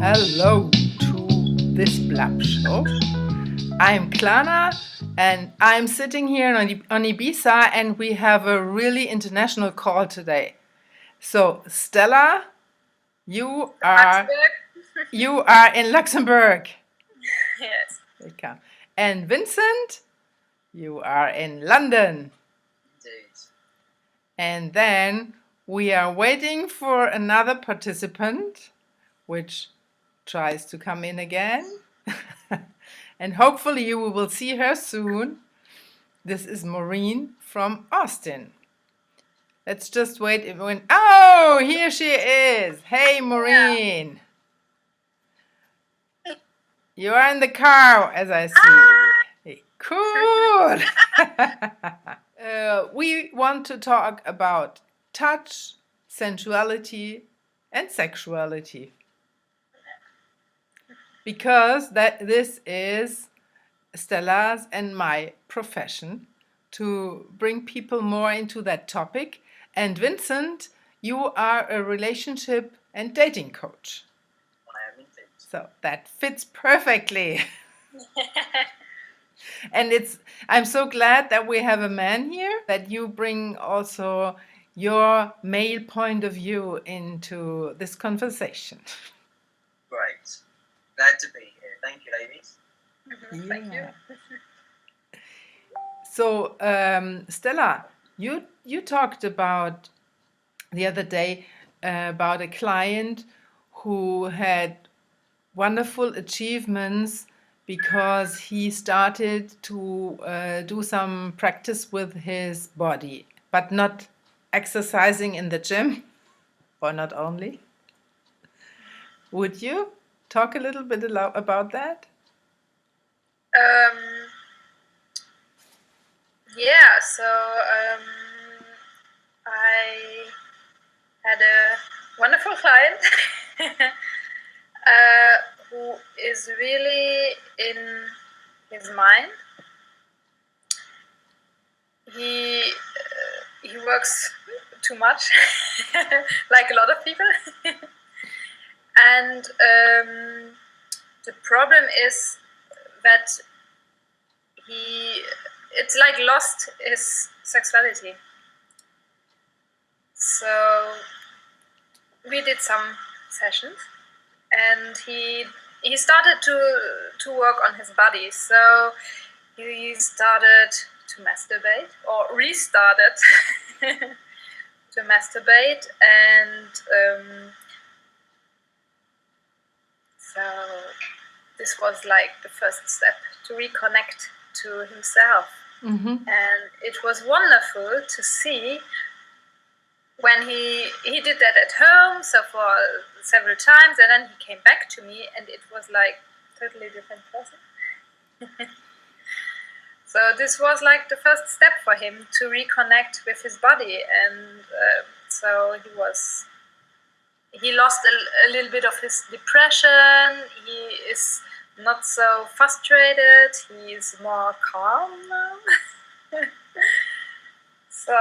Hello to this Blab show. I'm Klana and I'm sitting here on Ibiza and we have a really international call today. So Stella, you are in Luxembourg. Yes. Welcome. And Vincent, you are in London. Indeed. And then we are waiting for another participant, which tries to come in again. And hopefully you will see her soon. This is Maureen from Austin. Let's just wait. Oh, here she is. Hey, Maureen. Yeah. You are in the car, as I see. Cool. We want to talk about touch, sensuality, and sexuality. Because this is Stella's and my profession, to bring people more into that topic. And Vincent, you are a relationship and dating coach. I am indeed. So that fits perfectly. And I'm so glad that we have a man here, that you bring also your male point of view into this conversation. Great. Glad to be here. Thank you, ladies. Yeah. Thank you. So, Stella, you talked about the other day about a client who had wonderful achievements because he started to do some practice with his body, but not exercising in the gym, or not only. Would you talk a little bit about that? Yeah, so I had a wonderful client who is really in his mind. He works too much, like a lot of people. And the problem is that it's like lost his sexuality. So we did some sessions, and he started to work on his body. So he started to masturbate, or restarted to masturbate, and so this was like the first step to reconnect to himself. Mm-hmm. And it was wonderful to see when he did that at home, so for several times, and then he came back to me, and it was like totally different person. So this was like the first step for him to reconnect with his body, and so he lost a little bit of his depression. He is not so frustrated. He is more calm now. So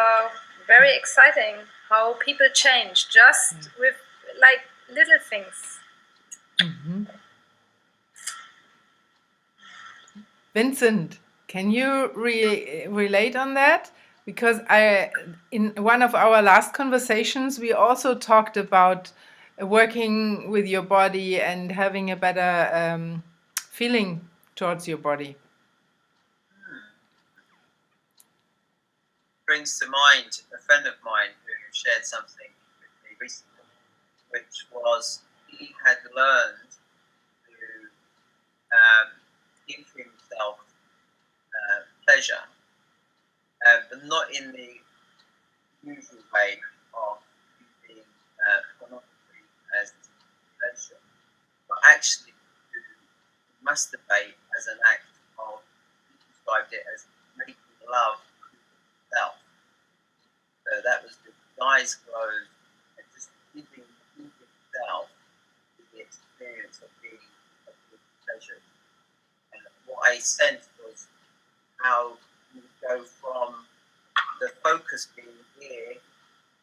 very exciting how people change just with like little things. Mm-hmm. Vincent, can you relate on that? Because in one of our last conversations, we also talked about working with your body and having a better feeling towards your body. Brings to mind a friend of mine who shared something with me recently, which was he had learned to give himself pleasure, but not in the usual way of using pornography as pleasure, but actually to masturbate as an act of, he described it as making love to himself. So that was the eyes closed and just giving himself the experience of being pleasured. And what I sensed was how you go from the focus being here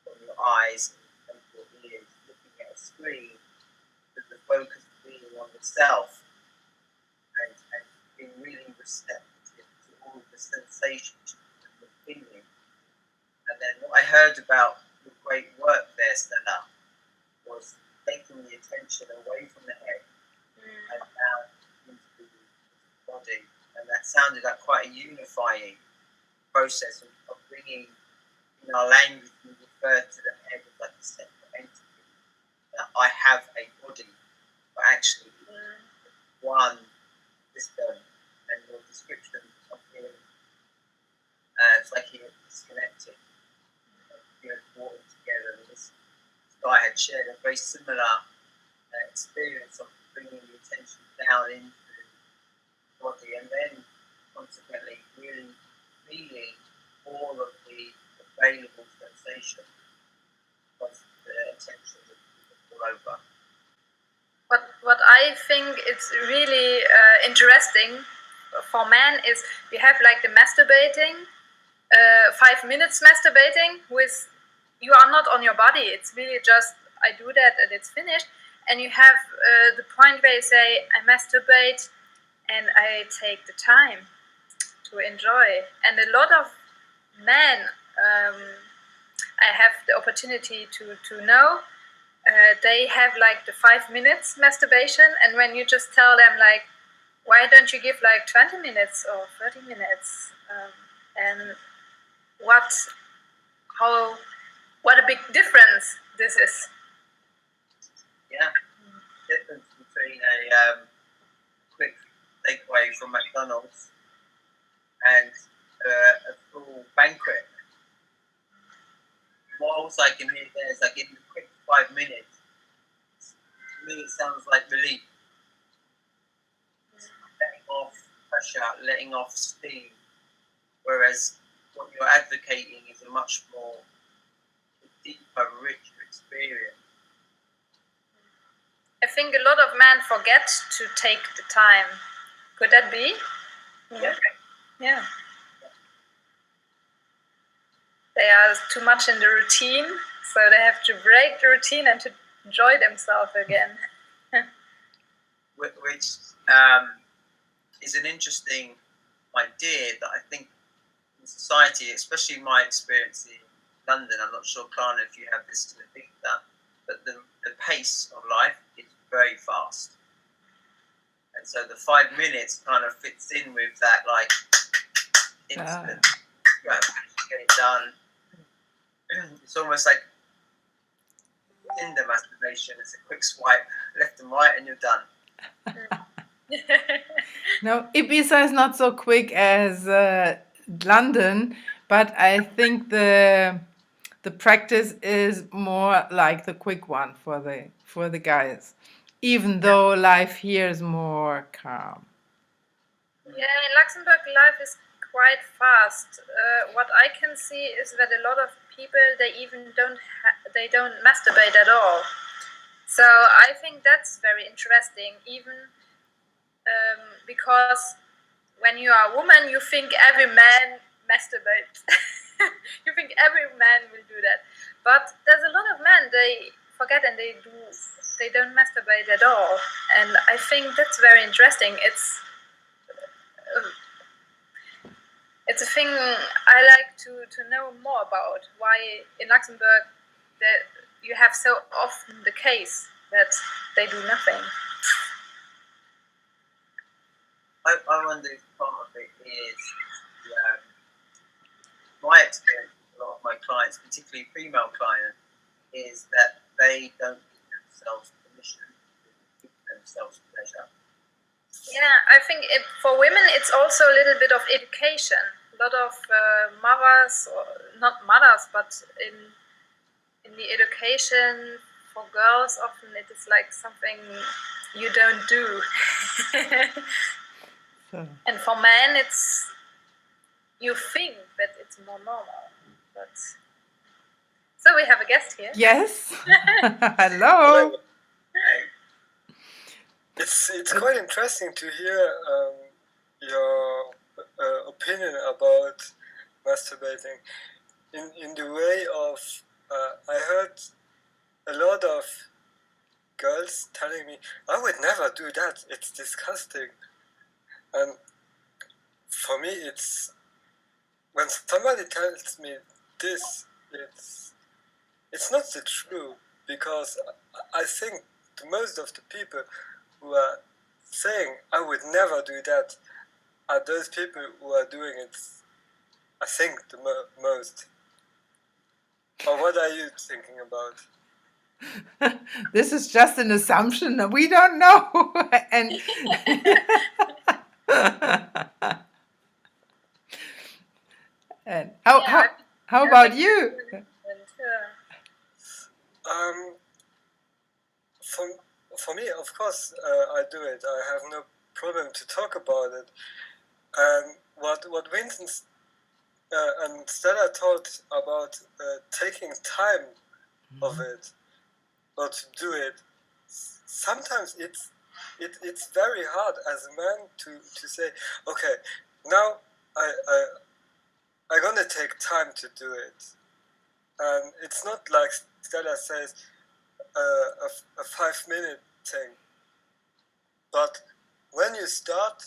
on your eyes and your ears looking at a screen, to the focus being on the self and being really receptive to all the sensations and the feeling. And then what I heard about the great work there, Stella, was taking the attention away from the head and down into the body. And that sounded like quite a unifying process of bringing, in our language, we refer to the head as like a separate entity. That I have a body, but actually one system, and your description of him, it's like he was disconnected, brought it together. And this guy had shared a very similar experience of bringing the attention down into the body and then consequently really feeling all of the available sensation because the attention was all over. What I think it's really interesting for men is we have like the masturbating, 5 minutes masturbating with, you are not on your body, it's really just I do that and it's finished. And you have the point where you say I masturbate and I take the time to enjoy. And a lot of men I have the opportunity to know, they have like the 5 minutes masturbation, and when you just tell them like, why don't you give like 20 minutes or 30 minutes, and what a big difference this is. Yeah, difference between a quick takeaway from McDonald's and a full banquet. What else I can hear there is like in the quick 5 minutes, to me it sounds like relief. Letting off pressure, letting off steam. Whereas what you're advocating is a much more deeper, richer experience. I think a lot of men forget to take the time. Could that be? Yeah. They are too much in the routine, so they have to break the routine and to enjoy themselves again. Which is an interesting idea that I think in society, especially in my experience in London, I'm not sure, Klana, if you have this to think that, but the pace of life is very fast. And so the 5 minutes kind of fits in with that, like, instant, get it done. It's almost like Tinder masturbation. It's a quick swipe left and right and you're done. No, Ibiza is not so quick as London, but I think the practice is more like the quick one for the guys, even though life here is more calm. Yeah, in Luxembourg, life is quite fast. What I can see is that a lot of people, they even don't masturbate at all. So I think that's very interesting, even because when you are a woman, you think every man masturbates. You think every man will do that, but there's a lot of men, they forget and they don't masturbate at all, and I think that's very interesting. It's a thing I like to know more about, why in Luxembourg that you have so often the case that they do nothing. I wonder if part of it is my experience with a lot of my clients, particularly female clients, is that they don't give themselves permission to give themselves pleasure. Yeah, I think for women it's also a little bit of education. A lot of mothers, or not mothers, but in the education for girls, often it is like something you don't do. And for men, it's, you think that it's more normal. But so we have a guest here. Yes. Hello. It's quite interesting to hear your opinion about masturbating. In the way of, I heard a lot of girl else telling me, I would never do that, it's disgusting. And for me, it's when somebody tells me this, it's not the truth, because I think most of the people who are saying I would never do that are those people who are doing it, I think, the most. Or what are you thinking about? This is just an assumption that we don't know. And and how about you? For me, of course, I do it. I have no problem to talk about it. And what Vincent and Stella taught about taking time of it, or to do it, sometimes it's very hard as a man to say, okay, now I'm gonna take time to do it. And it's not like Stella says, a 5-minute thing. But when you start,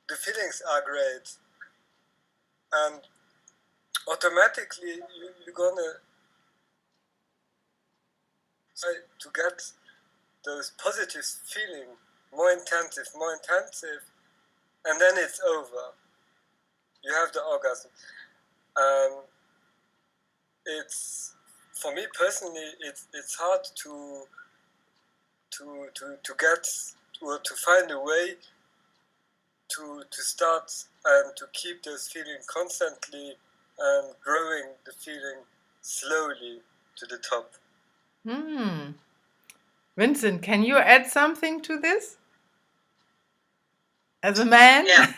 the feelings are great. And automatically you're gonna try to get those positive feelings more intensive, and then it's over. You have the orgasm. It's, for me personally, it's hard to get, or to find a way to start and to keep those feelings constantly and growing the feeling slowly to the top. Vincent, can you add something to this? As a man? Yeah.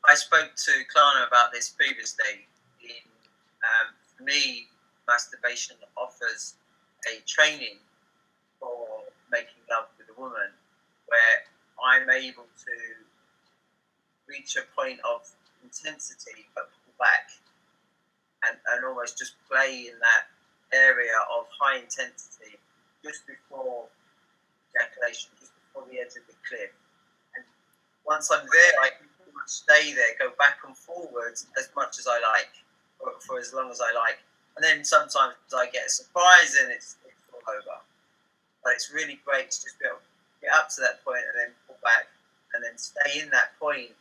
I spoke to Klana about this previously. For me, masturbation offers a training for making love with a woman where I'm able to reach a point of intensity but pull back and almost just play in that area of high intensity just before ejaculation, just before the edge of the cliff. And once I'm there, I can pretty much stay there, go back and forwards as much as I like, for as long as I like. And then sometimes I get a surprise and it's all over. But it's really great to just be able to get up to that point and then pull back and then stay in that point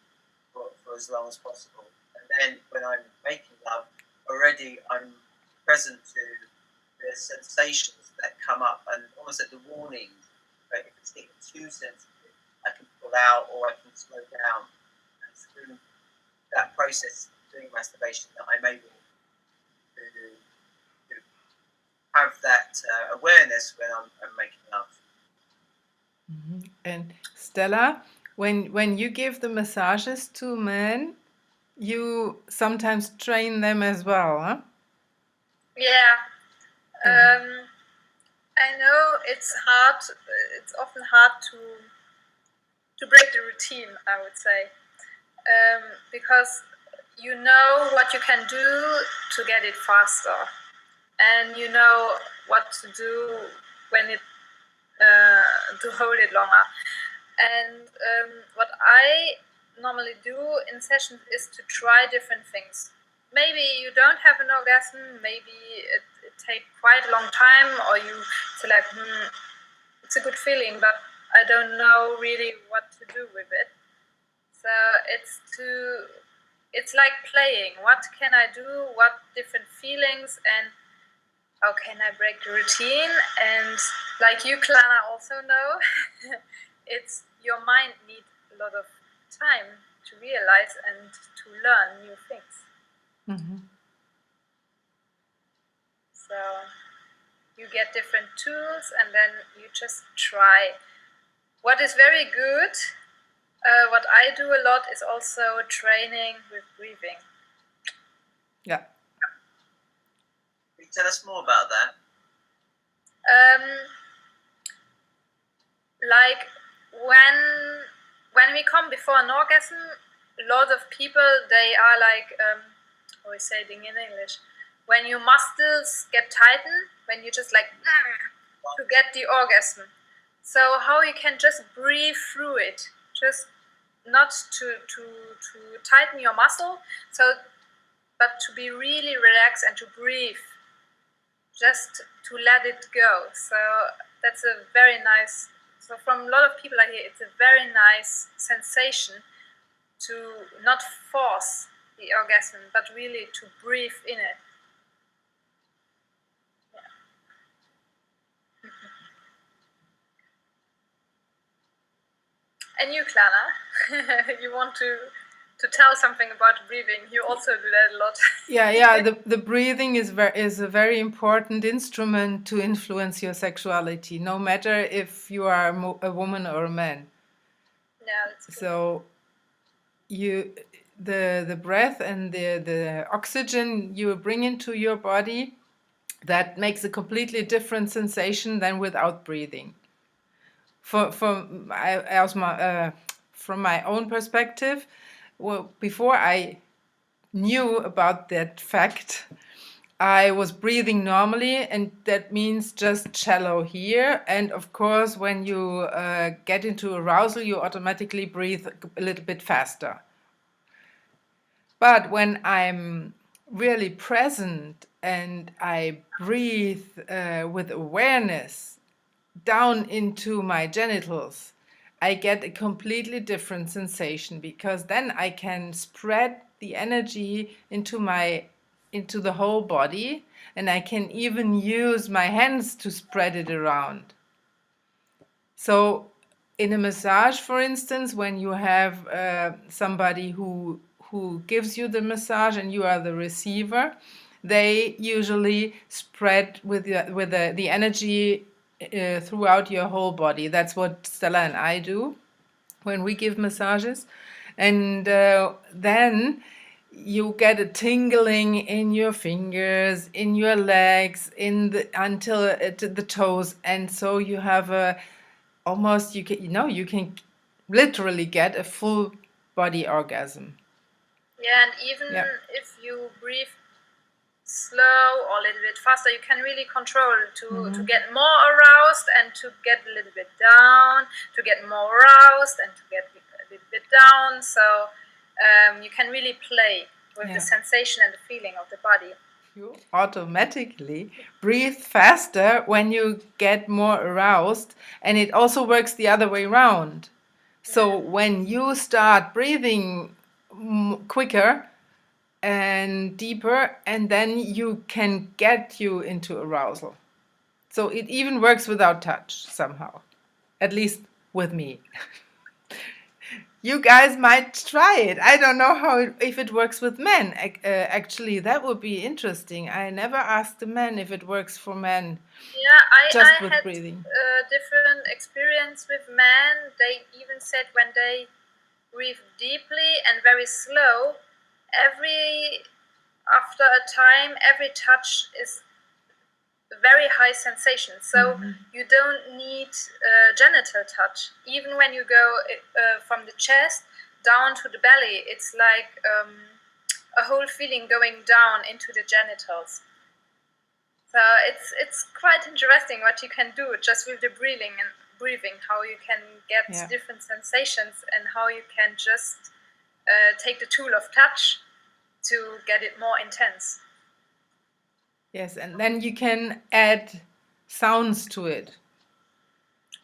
for as long as possible. And then when I'm making love, already I'm present to the sensations that come up and almost at the warnings. Right? If it's getting too sensitive, I can pull out or I can slow down. And through that process of doing masturbation, that I'm able to have that awareness when I'm making love. And Stella, when you give the massages to men, you sometimes train them as well, huh? Yeah. I know it's hard. It's often hard to break the routine, I would say, because you know what you can do to get it faster, and you know what to do when it to hold it longer. And what I normally do in sessions is to try different things. Maybe you don't have an orgasm, maybe it takes quite a long time, or you feel like, it's a good feeling, but I don't know really what to do with it. So it's like playing. What can I do? What different feelings, and how can I break the routine? And like you, Klana, also know, it's your mind needs a lot of time to realize and to learn new things. So you get different tools and then you just try. What is very good, what I do a lot is also training with breathing. Yeah. Can you tell us more about that? Like when we come before an orgasm, a lot of people, they are like, how we say it in English, when your muscles get tightened, when you just like, to get the orgasm. So how you can just breathe through it, just not to tighten your muscle, but to be really relaxed and to breathe, just to let it go. So that's a very nice. So from a lot of people I hear, it's a very nice sensation to not force the orgasm, but really to breathe in it. And you, Klana, you want to tell something about breathing? You also do that a lot. Yeah. The breathing is a very important instrument to influence your sexuality, no matter if you are a woman or a man. Yeah, that's good. So the breath and the oxygen you bring into your body, that makes a completely different sensation than without breathing. From my own perspective, well, before I knew about that fact, I was breathing normally, and that means just shallow here. And of course, when you get into arousal, you automatically breathe a little bit faster. But when I'm really present and I breathe with awareness down into my genitals, I get a completely different sensation, because then I can spread the energy into the whole body, and I can even use my hands to spread it around. So in a massage, for instance, when you have somebody who gives you the massage and you are the receiver, they usually spread with the energy throughout your whole body. That's what Stella and I do when we give massages. And then you get a tingling in your fingers, in your legs, until the toes, and so you have you can literally get a full body orgasm. Yeah, and even if you breathe slow or a little bit faster, you can really control to get more aroused and to get a little bit down, to get more aroused and to get a little bit down. So you can really play with the sensation and the feeling of the body. You automatically breathe faster when you get more aroused, and it also works the other way around. So when you start breathing quicker and deeper, and then you can get you into arousal. So it even works without touch somehow, at least with me. You guys might try it. I don't know if it works with men. Actually, that would be interesting. I never asked the men if it works for men. Yeah, I with had breathing. Different experience with men. They even said when they breathe deeply and very slow, after a time, every touch is a very high sensation. So you don't need genital touch. Even when you go from the chest down to the belly, it's like a whole feeling going down into the genitals. So it's quite interesting what you can do just with the breathing, how you can get different sensations, and how you can just take the tool of touch to get it more intense. Yes, and then you can add sounds to it.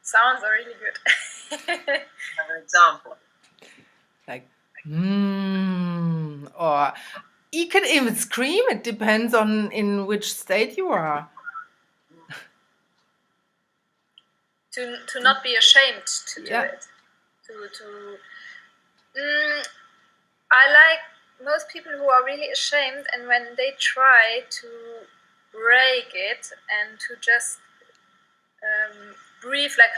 Sounds are really good. Have an example. Like, or you can even scream. It depends on in which state you are. To not be ashamed to do it. I like most people who are really ashamed, and when they try to break it and to just breathe like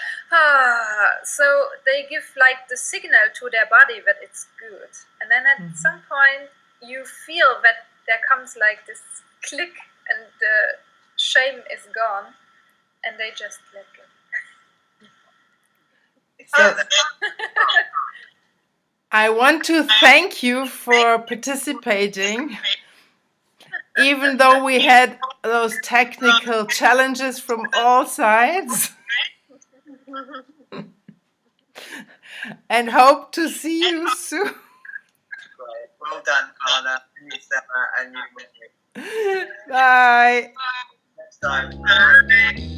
so they give like the signal to their body that it's good, and then at some point you feel that there comes like this click and the shame is gone, and they just let go. So, I want to thank you for participating, even though we had those technical challenges from all sides. And hope to see you soon. Great. Well done, Klana, and you, Stella, and you, Whitney. Bye. Next time.